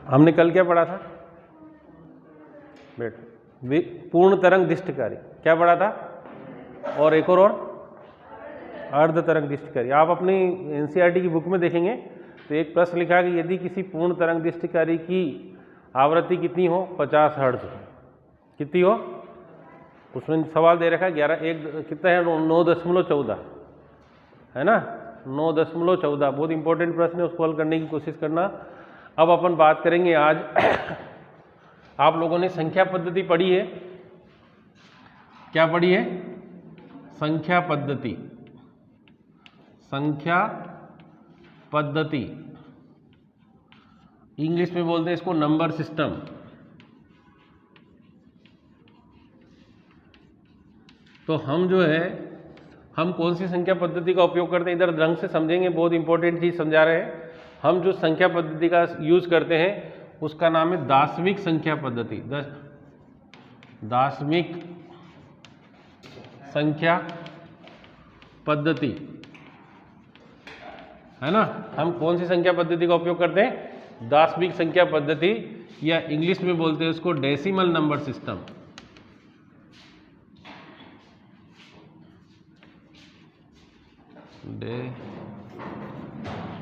हमने कल क्या पढ़ा था बेटा? पूर्ण तरंग दृष्टिकारी क्या पढ़ा था? और एक और अर्ध तरंग दृष्टिकारी। आप अपनी एनसीईआरटी की बुक में देखेंगे तो एक प्रश्न लिखा है कि यदि किसी पूर्ण तरंग दृष्टिकारी की आवृत्ति कितनी हो? 50 हर्ट्ज। कितनी हो? उसमें सवाल दे रखा है 11 एक कितना है 9.14 है ना, 9.14। बहुत इंपॉर्टेंट प्रश्न है, उसको हल करने की कोशिश करना। अब अपन बात करेंगे आज आप लोगों ने संख्या पद्धति पढ़ी है, क्या पढ़ी है? संख्या पद्धति। संख्या पद्धति इंग्लिश में बोलते हैं इसको नंबर सिस्टम। तो हम जो है हम कौन सी संख्या पद्धति का उपयोग करते हैं, इधर ढंग से समझेंगे, बहुत इंपॉर्टेंट चीज समझा रहे हैं। हम जो संख्या पद्धति का यूज करते हैं उसका नाम है दार्शनिक संख्या पद्धति। दार्शनिक संख्या पद्धति है ना। हम कौन सी संख्या पद्धति का उपयोग करते हैं? दार्शनिक संख्या पद्धति, या इंग्लिश में बोलते हैं उसको decimal number system.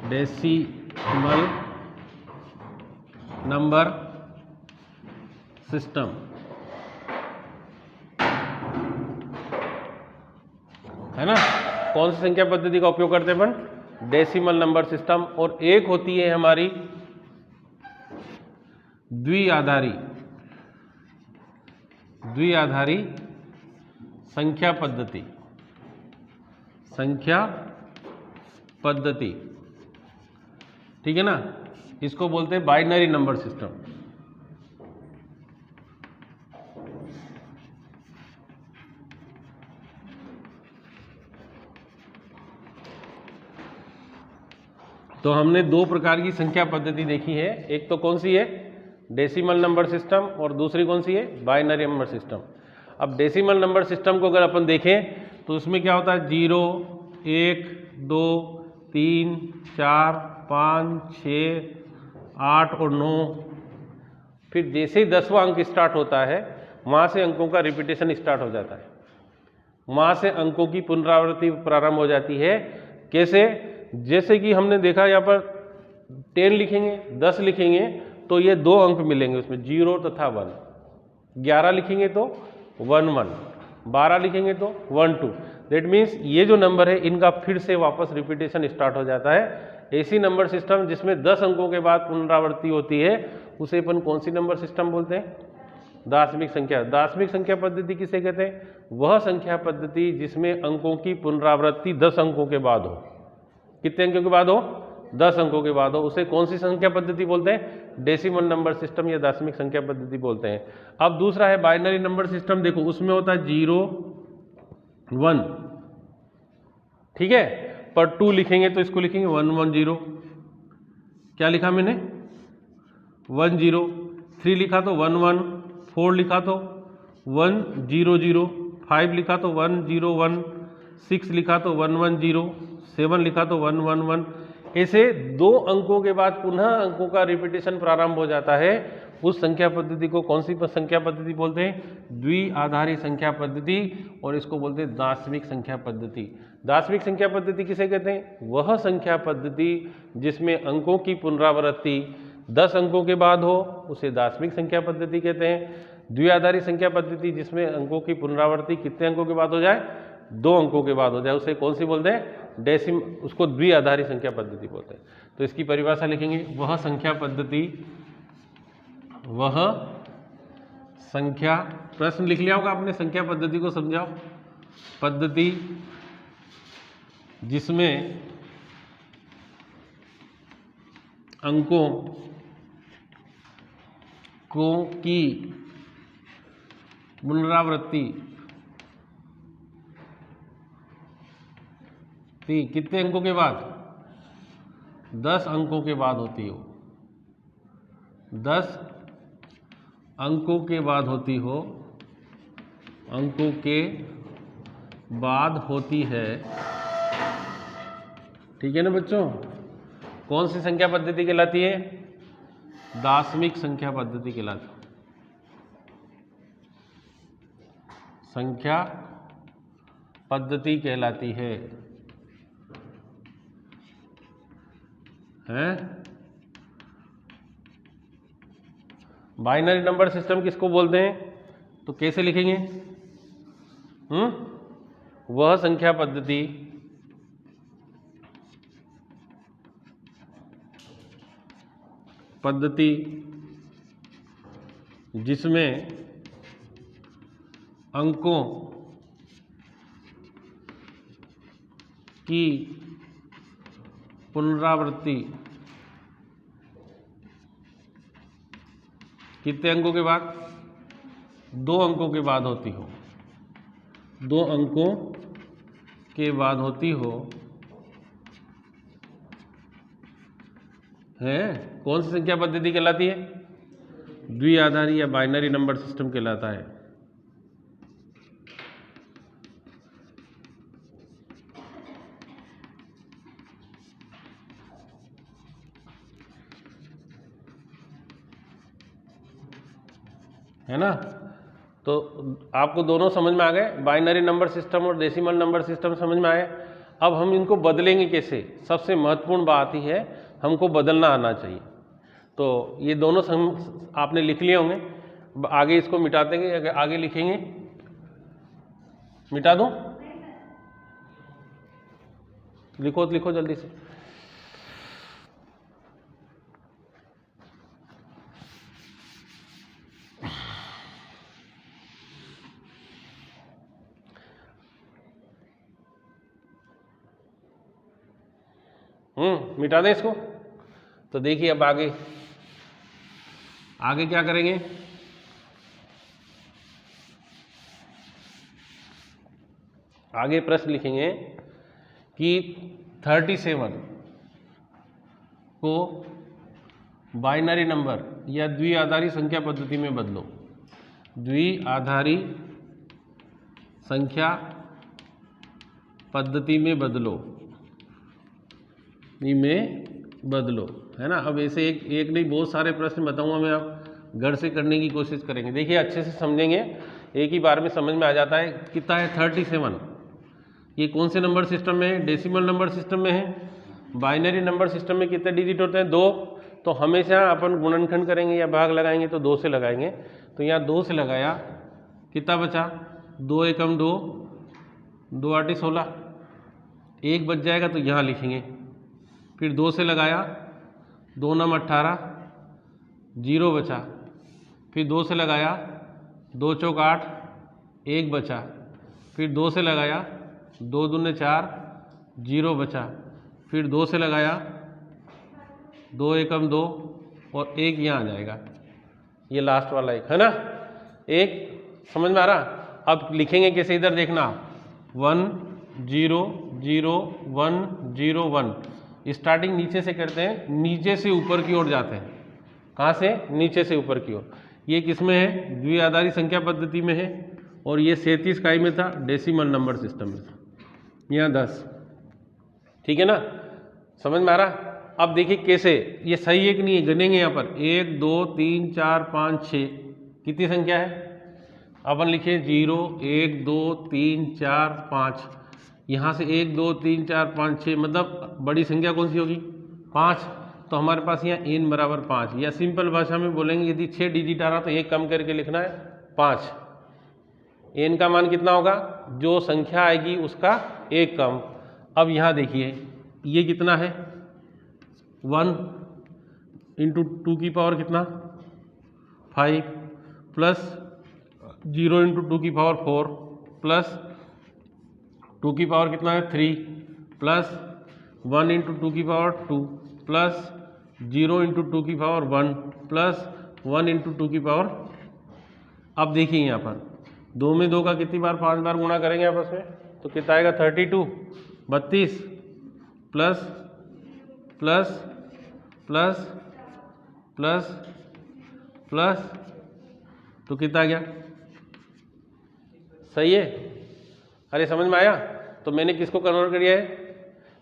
Decimal number system है ना। कौन सी संख्या पद्धति का उपयोग करते हैं अपन? Decimal number system. और एक होती है हमारी द्विआधारी संख्या पद्धति। संख्या पद्धति, ठीक है ना, इसको बोलते हैं बाइनरी नंबर सिस्टम। तो हमने दो प्रकार की संख्या पद्धति देखी है, एक तो कौन सी है? डेसिमल नंबर सिस्टम, और दूसरी कौन सी है? Binary number system. अब डेसिमल नंबर सिस्टम को अगर अपन देखें तो उसमें क्या होता है? 0, 1, 2, 3, 4, 5, 6, 8 और 9। फिर जैसे ही 10वां अंक स्टार्ट होता है वहाँ से अंकों का रिपीटेशन स्टार्ट हो जाता है, वहाँ से अंकों की पुनरावृत्ति प्रारंभ हो जाती है। कैसे? जैसे कि हमने देखा यहाँ पर 10 लिखेंगे, 10 लिखेंगे तो ये 2 अंक मिलेंगे उसमें, 0 तथा 1। 11 लिखेंगे तो 1 1, 12 लिखेंगे तो 1 2। दैट मीन्स ये जो नंबर है इनका फिर से वापस रिपीटेशन स्टार्ट हो जाता है। ऐसी नंबर सिस्टम जिसमें 10 अंकों के बाद पुनरावृत्ति होती है उसे अपन कौन सी नंबर सिस्टम बोलते हैं? दार्शनिक संख्या। दार्शनिक संख्या पद्धति किसे कहते हैं? वह संख्या पद्धति जिसमें अंकों की पुनरावृत्ति 10 अंकों के बाद हो। कितने अंकों के बाद हो? 10 अंकों के बाद हो। उसे कौन सी संख्या पद्धति बोलते हैं? डेसिमल नंबर सिस्टम या दार्शनिक संख्या पद्धति बोलते हैं। अब दूसरा है बाइनरी नंबर सिस्टम। देखो उसमें होता है 0 1, ठीक है, पर 2 लिखेंगे तो इसको लिखेंगे 1 1 0। क्या लिखा मैंने? 1 0। 3 लिखा तो 1 1, 4 लिखा तो 1 0 0, 5 लिखा तो 1 0 1, 6 लिखा तो 1 1 0, 7 लिखा तो 1 1 1। ऐसे 2 अंकों के बाद पुनः अंकों का रिपीटेशन प्रारंभ हो जाता है। उस संख्या पद्धति को कौन सी संख्या पद्धति बोलते हैं? द्विआधारी संख्या पद्धति, और इसको बोलते हैं दार्शनिक संख्या पद्धति। दार्शनिक संख्या पद्धति किसे कहते हैं? वह संख्या पद्धति जिसमें अंकों की पुनरावृत्ति 10 अंकों के बाद हो उसे दार्शनिक संख्या पद्धति कहते हैं। द्विआधारी संख्या पद्धति जिसमें अंकों की पुनरावृत्ति कितने अंकों के बाद हो जाए? 2 अंकों के बाद हो जाए, उसे कौन सी बोलते हैं? उसको द्विआधारी संख्या पद्धति बोलते हैं। तो इसकी परिभाषा लिखेंगे, वह संख्या पद्धति, वह संख्या, प्रश्न लिख लिया होगा आपने, संख्या पद्धति को समझाओ। पद्धति जिसमें अंकों की पुनरावृत्ति कितने अंकों के बाद? 10 अंकों के बाद होती हो, 10 अंकों के बाद होती हो, अंकों के बाद होती है, ठीक है ना बच्चों। कौन सी संख्या पद्धति कहलाती है? दाशमिक संख्या पद्धति कहलाती है। संख्या पद्धति कहलाती है, बाइनरी नंबर सिस्टम किसको बोलते हैं? तो कैसे लिखेंगे? वह संख्या पद्धति जिसमें अंकों की पुनरावृत्ति कितने अंकों के बाद? 2 अंकों के बाद होती हो, 2 अंकों के बाद होती हो, है कौन सी संख्या पद्धति कहलाती है? द्विआधारी या बाइनरी नंबर सिस्टम कहलाता है ना? तो आपको दोनों समझ में आ गए, बाइनरी नंबर सिस्टम और डेसिमल नंबर सिस्टम समझ में आए। अब हम इनको बदलेंगे कैसे? सबसे महत्वपूर्ण बात ही है हमको बदलना आना चाहिए। तो ये दोनों आपने लिख लिए होंगे, आगे इसको मिटा देंगे, आगे लिखेंगे, मिटा दूं? लिखो लिखो जल्दी से। मिटा दें इसको। तो देखिए अब आगे क्या करेंगे? आगे प्रश्न लिखेंगे कि 37 को बाइनरी नंबर या द्विआधारी संख्या पद्धति में बदलो। द्विआधारी संख्या पद्धति में बदलो, है ना? अब ऐसे एक नहीं बहुत सारे प्रश्न बताऊंगा मैं, आप घर से करने की कोशिश करेंगे। देखिए अच्छे से समझेंगे, एक ही बार में समझ में आ जाता है। कितना है 37? ये कौन से नंबर सिस्टम में है? डेसिमल नंबर सिस्टम में है। बाइनरी नंबर सिस्टम में कितने डिजिट होते हैं? 2। तो हमेशा अपन गुणनखंड करेंगे या भाग लगाएंगे तो 2 से लगाएंगे। तो यहाँ 2 से लगाया, कितना बचा? 2 एकम 2, 2 आठे 16, 1 बच जाएगा तो यहाँ लिखेंगे। फिर 2 से लगाया, 2 नम 18, 0 बचा। फिर 2 से लगाया, 2 चौक 8, 1 बचा। फिर 2 से लगाया, 2 दूने 4, 0 बचा। फिर 2 से लगाया, 2 एकम 2 और 1 यहाँ आ जाएगा। ये लास्ट वाला 1 है ना? 1 समझ में आ रहा? अब लिखेंगे कैसे? इधर देखना, 1 0 0 1 0 1। स्टार्टिंग नीचे से करते हैं, नीचे से ऊपर की ओर जाते हैं। कहाँ से? नीचे से ऊपर की ओर। ये किस में है? द्विआधारी संख्या पद्धति में है। और ये 37 काई में था? डेसिमल नंबर सिस्टम में था। यहाँ 10। ठीक है ना? समझ में आ रहा? अब देखिए कैसे, ये सही है कि नहीं है, गिनेंगे यहाँ पर 1 2 3 4 5 6। कितनी संख्या है? अपन लिखे 0 1 2 3 4 5। यहाँ से 1 2 3 4 5 6, मतलब बड़ी संख्या कौन सी होगी? 5। तो हमारे पास यहाँ n बराबर 5, या सिंपल भाषा में बोलेंगे यदि 6 डिजिट आ रहा तो 1 कम करके लिखना है 5। n का मान कितना होगा? जो संख्या आएगी उसका 1 कम। अब यहाँ देखिए ये कितना है? 1 इंटू 2 की पावर कितना? 5 प्लस 0 इंटू 2 की पावर 4 प्लस 2 की पावर कितना है? 3 प्लस 1 इंटू 2 की पावर 2 प्लस 0 इंटू 2 की पावर 1 प्लस 1 इंटू 2 की पावर। अब देखिए यहाँ पर 2 में 2 का कितनी बार? 5 बार गुणा करेंगे आपस में तो कितना आएगा? 32 32 plus plus plus plus plus, तो कितना आ गया? सही है? अरे समझ में आया? तो मैंने किसको कन्वर्ट किया है?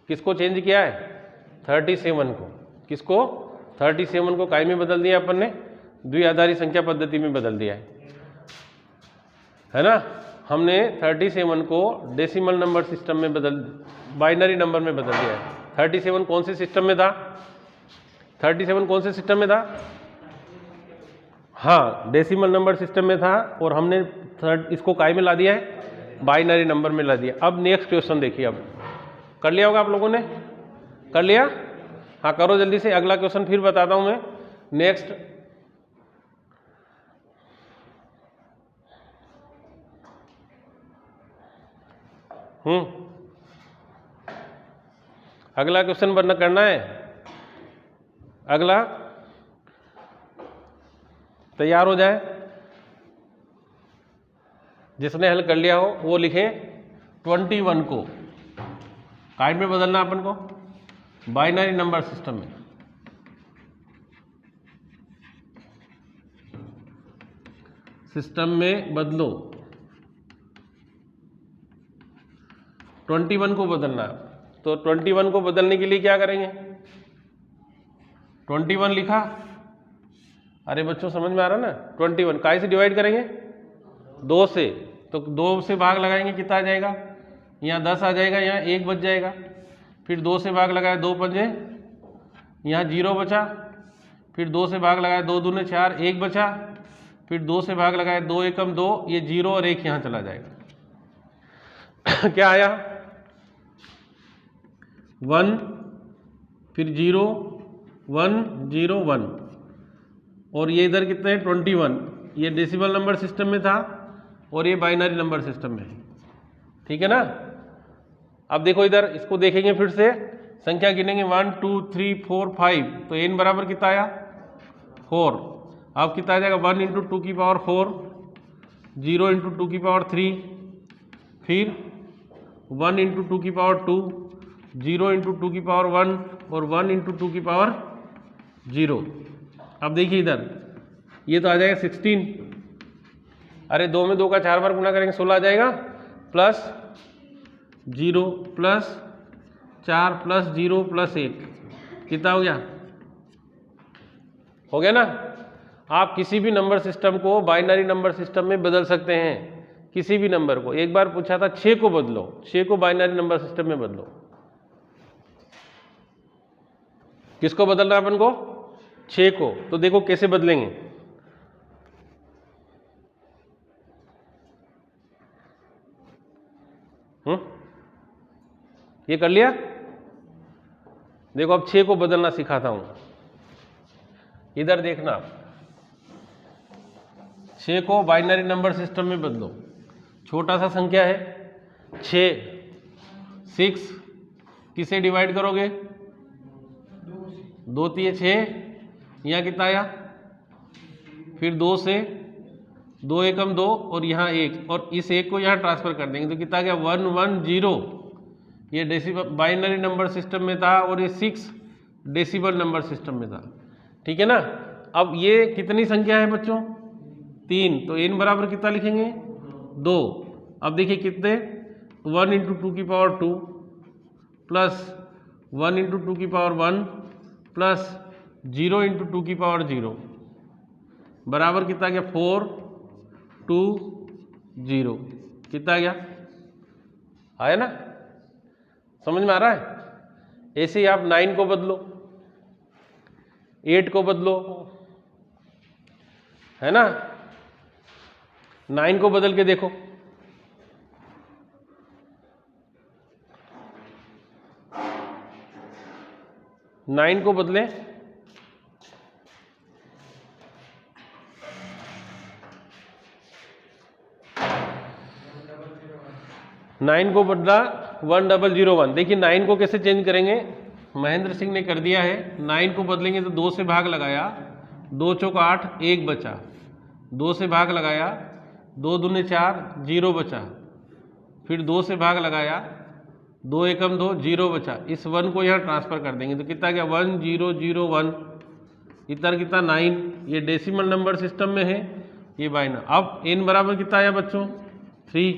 किसको चेंज किया है? 37 को। किसको? 37 को काय में बदल दिया अपन ने, द्विआधारी संख्या पद्धति में बदल दिया है ना। हमने 37 को डेसिमल नंबर सिस्टम में बाइनरी नंबर में बदल दिया है। 37 कौन से सिस्टम में था? 37 कौन से सिस्टम में था? हाँ, डेसिमल नंबर सिस्टम में था, और हमने इसको काय में ला दिया है? बाइनरी नंबर में ला दिया। अब नेक्स्ट क्वेश्चन देखिए, अब कर लिया होगा आप लोगों ने, कर लिया? हाँ करो जल्दी से, अगला क्वेश्चन फिर बताता हूं मैं। नेक्स्ट अगला क्वेश्चन बनना करना है। अगला तैयार हो जाए, जिसने हल कर लिया हो वो लिखे 21 को काय में बदलना अपन को? बाइनरी नंबर सिस्टम में। सिस्टम में बदलो, 21 को बदलना। तो 21 को बदलने के लिए क्या करेंगे? 21 लिखा, अरे बच्चों समझ में आ रहा ना? 21 काय से डिवाइड करेंगे? 2 से। तो 2 से भाग लगाएंगे, कितना आ जाएगा? यहाँ 10 आ जाएगा, यहाँ 1 बच जाएगा। फिर 2 से भाग लगाया, 2 पंजे, यहाँ 0 बचा। फिर 2 से भाग लगाया, 2 दूने 4, 1 बचा। फिर 2 से भाग लगाया, 2 एकम 2, ये 0 और 1 यहाँ चला जाएगा। क्या आया? 1, फिर 0, 1, 0, 1, और ये इधर कितने हैं? 21। ये डेसिमल नंबर सिस्टम में था और ये बाइनरी नंबर सिस्टम में है, ठीक है ना। अब देखो इधर, इसको देखेंगे फिर से, संख्या गिनेंगे 1 2 3 4 5, तो n बराबर कितना आया? 4। अब कितना आ जाएगा? 1 × 2 की पावर 4, 0 × 2 की पावर 3, फिर 1 × 2 की पावर 2, 0 × 2 की पावर 1, और 1 × 2 की पावर 0। अब देखिए इधर, ये तो आ जाएगा 16। अरे 2 में 2 का 4 बार गुना करेंगे 16 आ जाएगा, प्लस 0 प्लस 4 प्लस 0 प्लस 1, कितना हो गया? हो गया ना। आप किसी भी नंबर सिस्टम को बाइनरी नंबर सिस्टम में बदल सकते हैं, किसी भी नंबर को। एक बार पूछा था 6 को बदलो, 6 को बाइनरी नंबर सिस्टम में बदलो। किसको बदलना है अपन को? 6 को। तो देखो कैसे बदलेंगे। ये कर लिया? देखो अब 6 को बदलना सिखाता हूं। इधर देखना, 6 को बाइनरी नंबर सिस्टम में बदलो। छोटा सा संख्या है 6, 6 किसे डिवाइड करोगे? 2 3 6, यहाँ कितना आया? फिर 2 से 2 एकम 2, और यहाँ 1, और इस 1 को यहाँ ट्रांसफर कर देंगे, तो कितना आ गया? 1 1 0। ये डेसिमल बाइनरी नंबर सिस्टम में था, और ये 6 डेसिमल नंबर सिस्टम में था, ठीक है ना। अब ये कितनी संख्या है बच्चों? 3, तो n बराबर कितना लिखेंगे? 2। अब देखिए कितने, 1 × 2 की पावर 2, प्लस 1 × 2 की पावर 1, प्लस 0 × 2 की पावर 0, बराबर कितना गया? 4 2 0। कितना गया? आया ना? समझ में आ रहा है? ऐसे ही आप 9 को बदलो, 8 को बदलो, है ना। 9 को बदल के देखो, नाइन को बदलें, नाइन को बदला 1001। देखिए 9 को कैसे चेंज करेंगे, महेंद्र सिंह ने कर दिया है। 9 को बदलेंगे तो 2 से भाग लगाया, 2 चौक 8, 1 बचा। 2 से भाग लगाया, 2 दूने 4, 0 बचा। फिर 2 से भाग लगाया, 2 एकम 2, 0 बचा। इस 1 को यहाँ ट्रांसफर कर देंगे तो कितना गया? 1001। इधर कितना? 9। ये डेसिमल नंबर सिस्टम में है, ये बाइनरी। अब n बराबर कितना आया बच्चों? 3,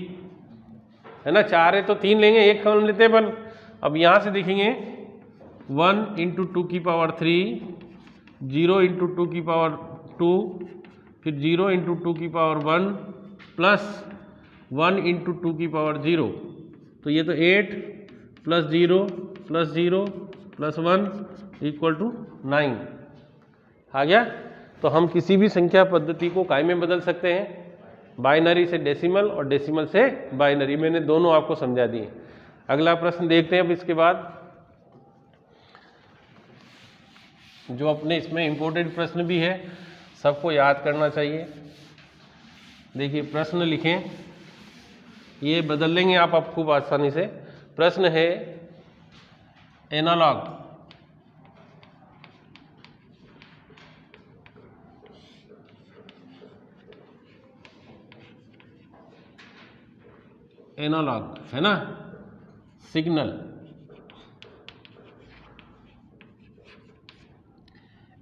है ना। 4 है तो 3 लेंगे, 1 कम लेते हैं अपन। अब यहाँ से देखेंगे 1 × 2 की पावर 3 0 इंटू 2 की पावर 2, फिर 0 इंटू 2 की पावर 1 प्लस 1 इंटू 2 की पावर 0। तो ये तो 8 plus 0 plus 0 plus 1 equal to 9 आ गया। तो हम किसी भी संख्या पद्धति को काय में बदल सकते हैं, बाइनरी से डेसिमल और डेसिमल से बाइनरी। मैंने दोनों आपको समझा दिए। अगला प्रश्न देखते हैं अब इसके बाद, जो अपने इसमें इंपॉर्टेंट प्रश्न भी है, सबको याद करना चाहिए। देखिए प्रश्न लिखें, ये बदल लेंगे आप खूब आसानी से। प्रश्न है एनालॉग एनालॉग है ना, सिग्नल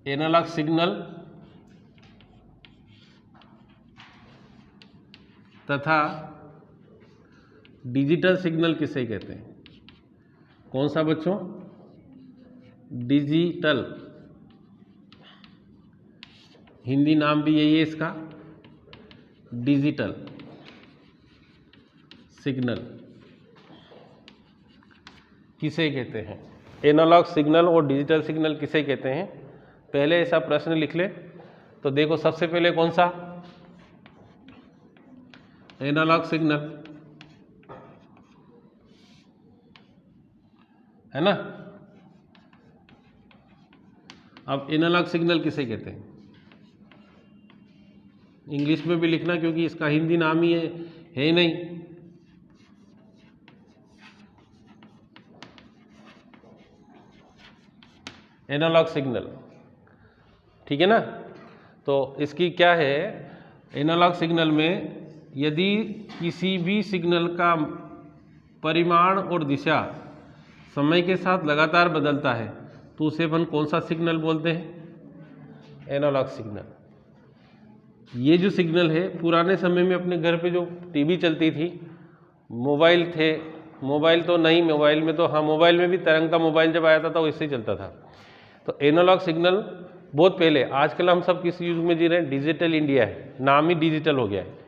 एनालॉग सिग्नल तथा डिजिटल सिग्नल किसे कहते हैं? कौन सा बच्चों? डिजिटल, हिंदी नाम भी यही है इसका, डिजिटल सिग्नल किसे कहते हैं? एनालॉग सिग्नल और डिजिटल सिग्नल किसे कहते हैं? पहले ऐसा प्रश्न लिख ले। तो देखो सबसे पहले कौन सा? एनालॉग सिग्नल है ना। अब एनालॉग सिग्नल किसे कहते हैं? इंग्लिश में भी लिखना, क्योंकि इसका हिंदी नाम ही है ही नहीं। एनालॉग सिग्नल, ठीक है ना। तो इसकी क्या है, एनालॉग सिग्नल में यदि किसी भी सिग्नल का परिमाण और दिशा समय के साथ लगातार बदलता है तो उसे अपन कौन सा सिग्नल बोलते हैं? Analogue signal. ये जो सिग्नल है, पुराने समय में अपने घर पे जो टीवी चलती थी, मोबाइल थे, मोबाइल तो नहीं, मोबाइल में तो हाँ, मोबाइल में भी तरंग का मोबाइल जब आया था तो इससे चलता था। तो एनालॉग सिग्नल बहुत पहले, आजकल हम सब किस युग में जी रहे हैं? डिजिटल इंडिया है, नाम ही डिजिटल हो गया है।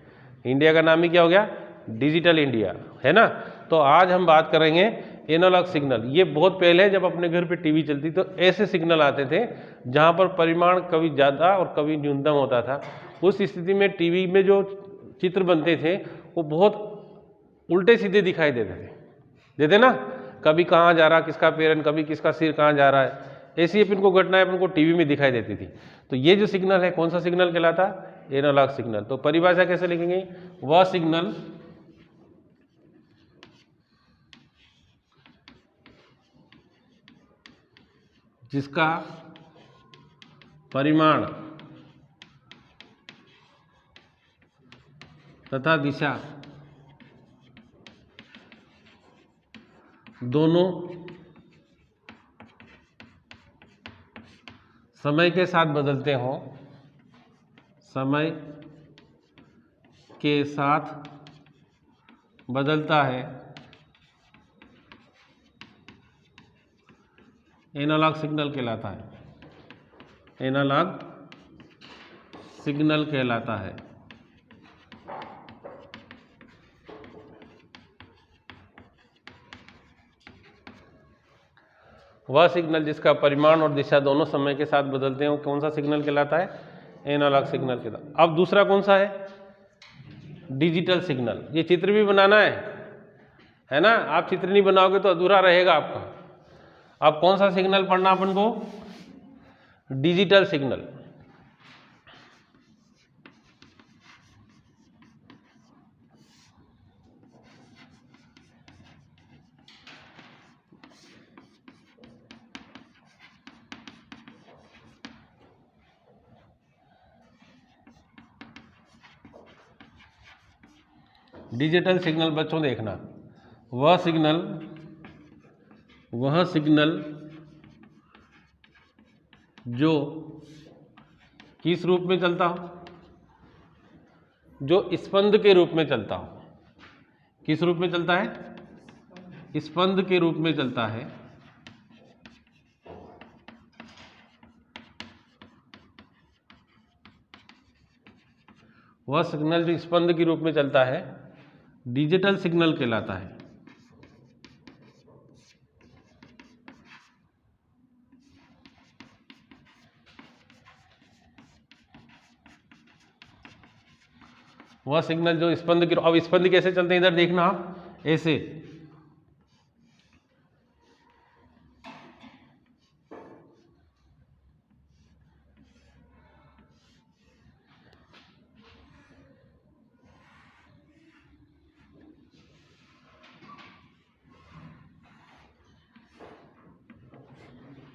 इंडिया का नाम ही क्या हो गया? डिजिटल इंडिया, है ना। तो आज हम बात करेंगे एनालॉग सिग्नल। ये बहुत पहले जब अपने घर पे टीवी चलती तो ऐसे सिग्नल आते थे जहाँ पर परिमाण कभी ज़्यादा और कभी न्यूनतम होता था। उस स्थिति में टीवी में जो चित्र बनते थे वो बहुत उल्टे सीधे दिखाई देते ना, कभी कहाँ जा रहा किसका पैर, कभी किसका सिर कहाँ जा रहा है, ऐसी अपन को घटनाएं अपन को टीवी में दिखाई देती थी। तो ये जो सिग्नल है कौन सा सिग्नल कहलाता? Analogue signal. तो परिभाषा कैसे लिखेंगे? वह सिग्नल जिसका परिमाण तथा दिशा दोनों समय के साथ बदलते हों, समय के साथ बदलता है, एनालॉग सिग्नल कहलाता है। एनालॉग सिग्नल कहलाता है। वह सिग्नल जिसका परिमाण और दिशा दोनों समय के साथ बदलते हैं वो कौन सा सिग्नल कहलाता है? एनालॉग सिग्नल कहलाता है। अब दूसरा कौन सा है? Digital signal. ये चित्र भी बनाना है ना, आप चित्र नहीं बनाओगे तो अधूरा रहेगा आपका। अब कौन सा सिग्नल पढ़ना अपन को? Digital signal. डिजिटल सिग्नल बच्चों देखना, वह सिग्नल जो किस रूप में चलता हो? जो स्पंद के रूप में चलता हो। किस रूप में चलता है? स्पंद के रूप में चलता है। वह सिग्नल जो स्पंद के रूप में चलता है डिजिटल सिग्नल कहलाता है। वह सिग्नल जो स्पंद की, अब स्पंद कैसे चलते हैं इधर देखना आप, ऐसे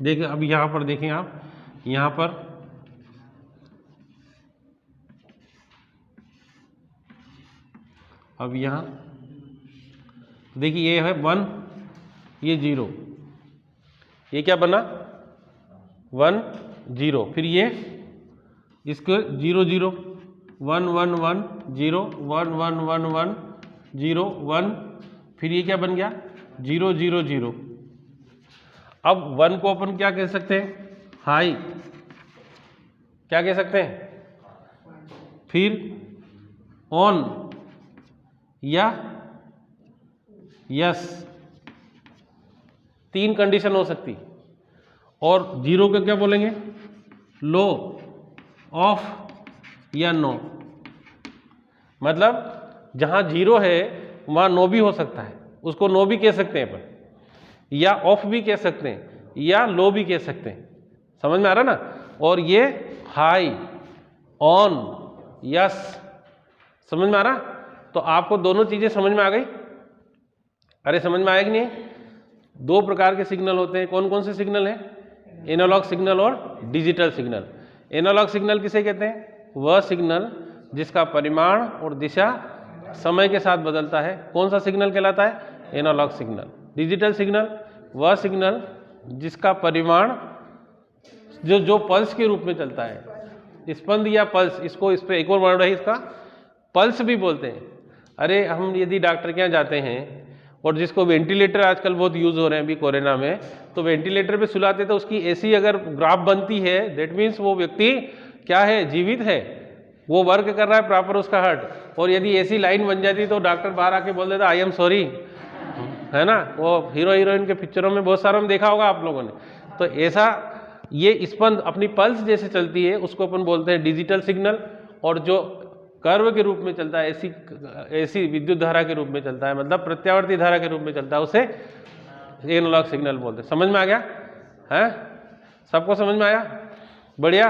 देखिए। अब यहां पर देखें आप, यहां पर अब यहां देखिए, ये है 1, ये 0, ये क्या बना 1 0, फिर ये इसको 0 0 1 1 1 0 1 1 1 1 0 1, फिर ये क्या बन गया 0 0 0। अब 1 को अपन क्या कह सकते हैं, हाई, क्या कह सकते हैं, फिर ऑन या यस, 3 कंडीशन हो सकती। और 0 को क्या बोलेंगे, लो, ऑफ या नो। मतलब जहां 0 है वहां नो भी हो सकता है, उसको नो भी कह सकते हैं अपन, या ऑफ भी कह सकते हैं, या लो भी कह सकते हैं। समझ में आ रहा ना। और ये हाई, ऑन, यस, समझ में आ रहा। तो आपको दोनों चीजें समझ में आ गई। अरे समझ में आया कि नहीं। 2 प्रकार के सिग्नल होते हैं, कौन कौन से सिग्नल हैं, एनालॉग सिग्नल और डिजिटल सिग्नल। एनालॉग सिग्नल किसे कहते हैं, वह सिग्नल जिसका परिमाण और दिशा समय के साथ बदलता है, कौन सा सिग्नल कहलाता है, एनालॉग सिग्नल। डिजिटल सिग्नल वह सिग्नल जिसका परिमाण जो पल्स के रूप में चलता है, स्पंद या पल्स, इसको इस पे एक और वर्ड है इसका, पल्स भी बोलते हैं। अरे हम यदि डॉक्टर के यहाँ जाते हैं और जिसको वेंटिलेटर आजकल बहुत यूज हो रहे हैं अभी कोरोना में, तो वेंटिलेटर पे सुलाते तो उसकी एसी अगर ग्राफ बनती है, दैट मीन्स वो व्यक्ति क्या है, जीवित है, वो वर्क कर रहा है प्रॉपर उसका हार्ट। और यदि ऐसी लाइन बन जाती तो डॉक्टर बाहर आके बोल देता आई एम सॉरी, है ना। वो हीरो हीरोइन के पिक्चरों में बहुत सारों में देखा होगा आप लोगों ने। तो ऐसा ये स्पंद अपनी पल्स जैसे चलती है उसको अपन बोलते हैं डिजिटल सिग्नल। और जो कर्व के रूप में चलता है, ऐसी विद्युत धारा के रूप में चलता है, मतलब प्रत्यावर्ती धारा के रूप में चलता है, उसे एनालॉग सिग्नल बोलते हैं। समझ में आ गया है, सबको समझ में आया, बढ़िया।